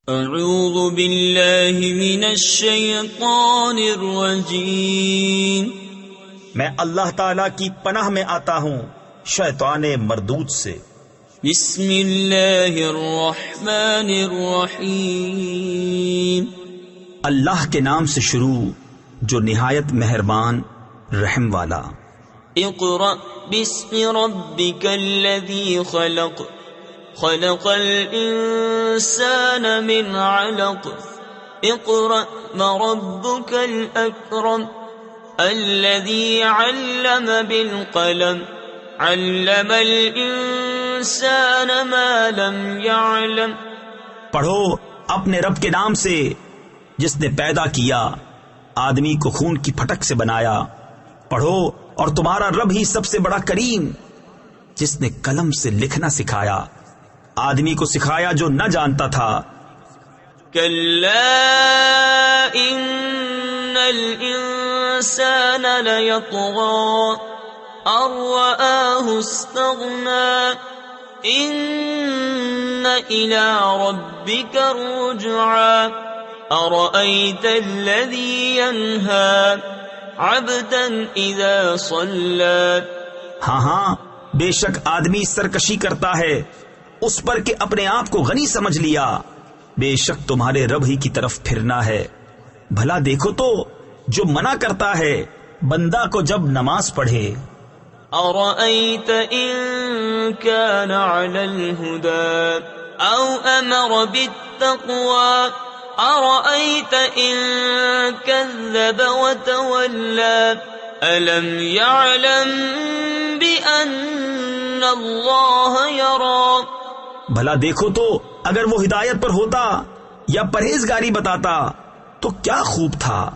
اعوذ باللہ من الشیطان الرجیم، میں اللہ تعالی کی پناہ میں آتا ہوں شیطان مردود سے۔ بسم اللہ الرحمن الرحیم، اللہ کے نام سے شروع جو نہایت مہربان رحم والا۔ اقرأ باسم ربک الذی خلق، خلق الانسان من علق، اقرأ وربک الاکرم الذی علم بالقلم، علم الانسان ما لم يعلم۔ پڑھو اپنے رب کے نام سے جس نے پیدا کیا، آدمی کو خون کی پھٹک سے بنایا۔ پڑھو اور تمہارا رب ہی سب سے بڑا کریم، جس نے قلم سے لکھنا سکھایا، آدمی کو سکھایا جو نہ جانتا تھا۔ کلا ان الانسان لیطغی ان رآہ استغنی، ان الى ربک الرجعی، ارأیت الذی ینہی عبدا اذا صلی۔ ہاں بے شک آدمی سرکشی کرتا ہے اس پر کہ اپنے آپ کو غنی سمجھ لیا، بے شک تمہارے رب ہی کی طرف پھرنا ہے۔ بھلا دیکھو تو جو منع کرتا ہے بندہ کو جب نماز پڑھے۔ ارأیت ان کان علی الہدی او امر بالتقوی، ارأیت ان کذب وتولی، الم یعلم بان اللہ یری۔ بھلا دیکھو تو اگر وہ ہدایت پر ہوتا یا پرہیزگاری بتاتا تو کیا خوب تھا۔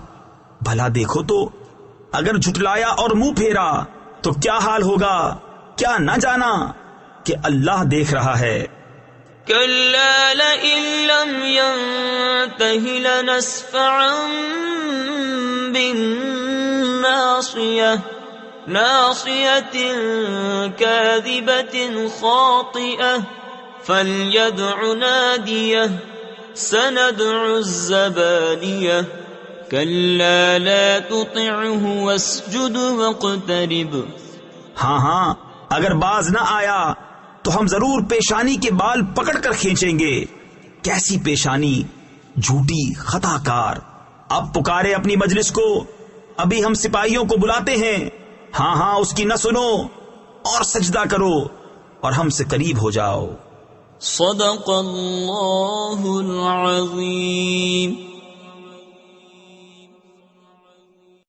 بھلا دیکھو تو اگر جھٹلایا اور منہ پھیرا تو کیا حال ہوگا۔ کیا نہ جانا کہ اللہ دیکھ رہا ہے۔ کلا لئن لم ينتہ لنسفعا بالناصیہ، ناصیۃ کاذبۃ خاطئہ، فلیدع نادیہ، سندع الزبانیہ، کلا لا تطعہ واسجد واقترب۔ ہاں اگر باز نہ آیا تو ہم ضرور پیشانی کے بال پکڑ کر کھینچیں گے۔ کیسی پیشانی جھوٹی خطا کار۔ اب پکارے اپنی مجلس کو، ابھی ہم سپاہیوں کو بلاتے ہیں۔ ہاں اس کی نہ سنو اور سجدہ کرو اور ہم سے قریب ہو جاؤ۔ صدق اللہ العظیم۔